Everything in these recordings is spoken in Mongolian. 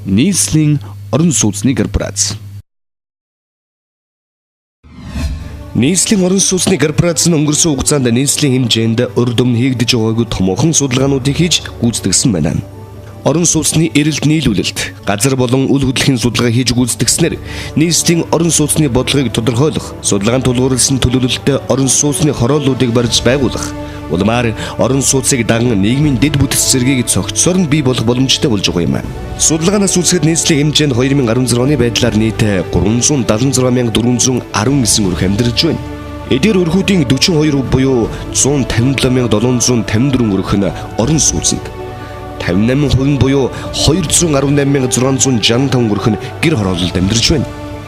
нийслэлийн орон сууцны корпорац. Нийслэлийн орон сууцны корпорац нь өнгөрсөн хугацаанд нийслэлийн хэмжээнд урд өмнө хийгдэж байгаагүй томоохон судалгаануудыг хийж гүйцэтгэсэн байна. Орон сууцны эрэлт нийлүүлэлт, газар болон үл хөдлөлийн судалгаа хийж гүйцэтгснээр нийслэлийн орон сууцны бодлогыг тодорхойлох, судалгаанд тулгуурласан төлөвлөлтөд орон сууцны хорооллуудыг барьж байгуулах, улмаар орон сууцыг даган нийгмийн дэд бүтэц зэргийг цогцсоор нь бий болох боломжтой болж байгаа юм. Судалгаанаас үзэхэд нийслэлийн хэмжээнд 2016 оны байдлаар нийт 376,419 өрх амьдарч байна. Эдгээр өрхүүдийн 42% буюу 157,754 өрх нь орон сууцнд, 58% буюу 218,665 өрх нь гэр хороололд амьдарч байна.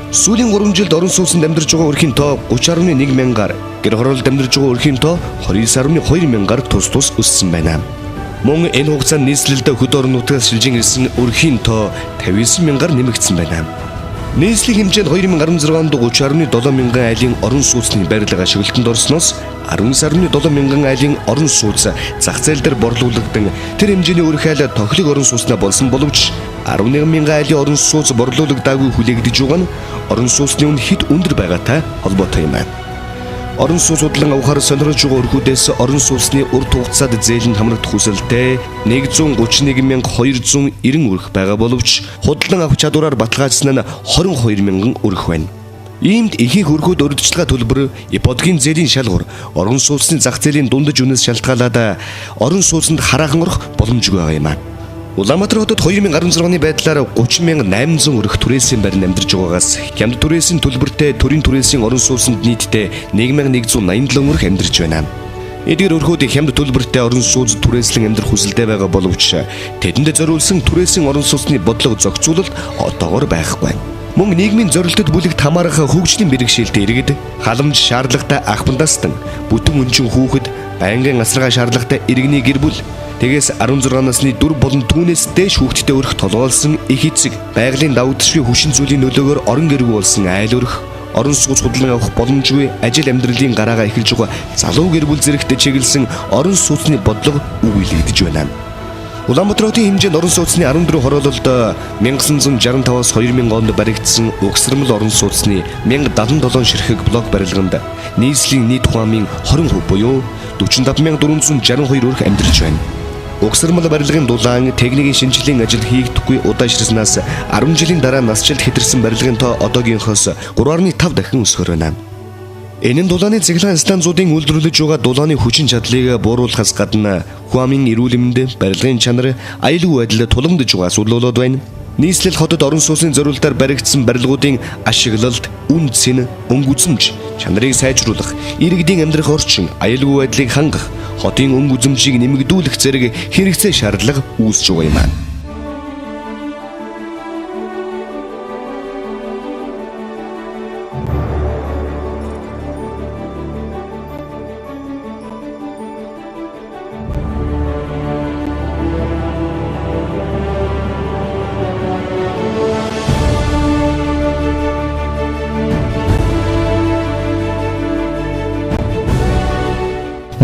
Сүүлийн 3 жилд орон сууцнд амьдарч байгаа өрхийн тоо 30.1 мянгаар, гэр хороололд амьдарч байгаа өрхийн тоо 29.2 мянгаар тус өссөн байна. Мөн энэ хугацаанд нийслэлд хөд орон нутгаас шилжин ирсэн өрхийн тоо 59 мянгаар нэмэгдсэн байна. Нийслэлийн хэмжээнд 2016 онд 30.7 мянган айлын орон сууцны барилга ашиглалтанд орсноос 19.7 мянган айлын орон сууц зах зээл дээр борлуулагдсан тэр хэмжээний өрх айл тохилог орон сууцнаа болсон боловч 11 мянган айлын орон сууц борлуулагдаагүй хүлээгдэж байгаа нь орон сууцны үн хэд өндөр байгаатай холбоотой юм байна. Орон сууц судлан авахаар сонирхож байгаа өрхүүдээс орон сууцны урт хугацаанд зээлэнд хамрагдах хүсэлтэй 131,290 өрх байгаа боловч худалдан авах чадвараар баталгаажсан нь 22 мянган өрх байна. Иймд ихэнх өрхүүд урьдчилгаа төлбөр, ипотекийн зээлийн шалгуур, орон сууцны зах зээлийн дундаж үнээс шалтгаалаад орон сууцнд хараахан орох боломжгүй байгаа юм. Улаанбаатар хотод 2016 оны байдлаар 30,800 өрх түрээсийн барин амьдарч байгаагаас хямд түрээсийн төлбөртэй төрийн түрээсийн орон сууцнд нийтдээ 1,187 өрх амьдарч байна. Эдгээр өрхүүд хямд төлбөртэй орон сууц түрээслэн амьдрах хүсэлтэй байгаа боловч тэдэнд зориулсан түрээсийн орон сууцны бодлого зохицуулалт одоогоор байхгүй. Мөн нийгмийн зорилтод бүлэгт хамаарах хөгжлийн бэрхшээлтэй иргэд, халамж шаардлагатай ах бандастан, бүтэн өнчин хүүхэд, байнгын асаргаа шаардлагатай иргэний гэр бүл, тэгээс 16 насны дүр болон түүнээс дээш хүүхэдтэй өрх толгойлсон их эцэг, байгалийн давуу төсвийн хүчин зүйлийн нөлөөгөөр орон гэргүй болсон айл өрх, орон сууц худалдан авах боломжгүй ажил амьдралын гараагаа эхэлж байгаа залуу гэр бүл зэрэгт чиглэсэн орон сууцны бодлого өгүүлэгдэж байна. Улаанбаатар хотын хэмжээнд орон сууцны 14 хороололд 1965-аас 2000 онд баригдсан угсармал орон сууцны 1077 ширхэг блок барилганд нийслэлийн нийт хуамын 20% буюу 45,462 өрх амьдарч байна. Угсармал барилгын дулаан техникийн шинжилгээний ажил хийгдэхгүй удаашрснаас 10 жилийн дараа насжилт хэтэрсэн барилгын тоо одоогийнхоос 3.5 дахин өсгөр байна. Энэ нь дулааны цэглэн станцуудын үйлдвэрлэж байгаа дулааны хүчин чадлыг бууруулахаас гадна хуамын эрүүл мэнд, барилгын чанар, аюулгүй байдал тулгамдж байгаа асуудлууд байна. Нийслэл хотод орон сууцны зориулалтаар баригдсан барилгуудын ашиглалт, үн цэн, өнгө үзэмж, чанарыг сайжруулах, иргэдийн амьдрах орчин, аюулгүй байдлыг хангах, хотын өнгө үзэмжийг нэмэгдүүлэх зэрэг хэрэгцээ шаардлага үүсэж байгаа юм.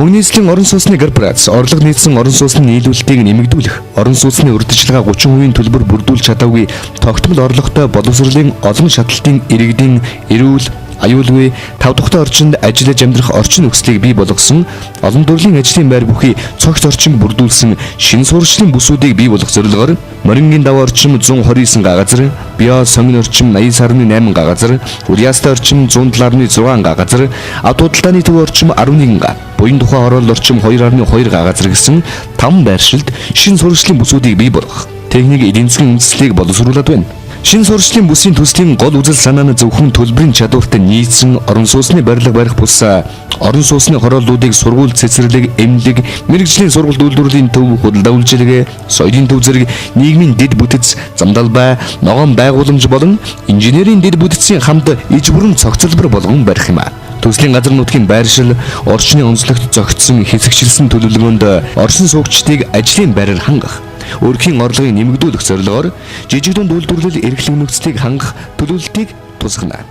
Мөн нийслэлийн орон сууцны корпорац орлого нийцсэн орон сууцны нийлүүлэлтийг нэмэгдүүлэх, орон сууцны урьдчилгаа 30% төлбөр бүрдүүлж чадаагүй тогтмол орлоготой боловсролын олон шатлалтын иргэдийн эрүүл, аюулгүй, тав тухтай орчинд ажиллаж амьдрах орчин нөхцөлийг бий болгосон, олон төрлийн ажлын байр бүхий цогц орчин бүрдүүлсэн шинэ сургалтын бүсүүдийг бий болгох зорилгоор Морингийн дав орчим 129 га газар, Био сонгон орчим 89.8 га газар, Уриастай орчим 107.6 га газар, Авто худалдааны төв орчим 11 га, буян тухай хороол орчим 2.2 га газар гэсэн 5 байршилд шинэ сургалтын бүсүүдийг бий болгох, техник эдийн засгийн үндэслэлийг боловсруулад байна. Шинэ сургалтын бүсийн төслийн гол үзэл санаа нь зөвхөн төлбөрийн чадвартай нийцсэн орон сууцны барилга барих бус орон сууцны хорооллуудыг сургууль цэцэрлэг, эмнэлэг, мэрэгжлийн сургалт үйлдвэрлэлийн төв, худалдаа үйлчилгээ, соёлын төв зэрэг нийгмийн дэд бүтэц, замдалбай, ногоон байгууламж болон инженерийн дэд бүтцийн хамт иж бүрэн цогцлбор болгон барих юм. Төслийн газар нутгийн байршил, орчны онцлогт зохицсон хэсэгчилсэн төлөвлөгөөнд орсон суугчдыг ажлын байраар хангах, өрхийн орлогыг нэмэгдүүлэх зорилгоор жижиг дунд үйлдвэрлэл эрхлэх нөхцөлийг хангах төлөвлөлтийг тусгана.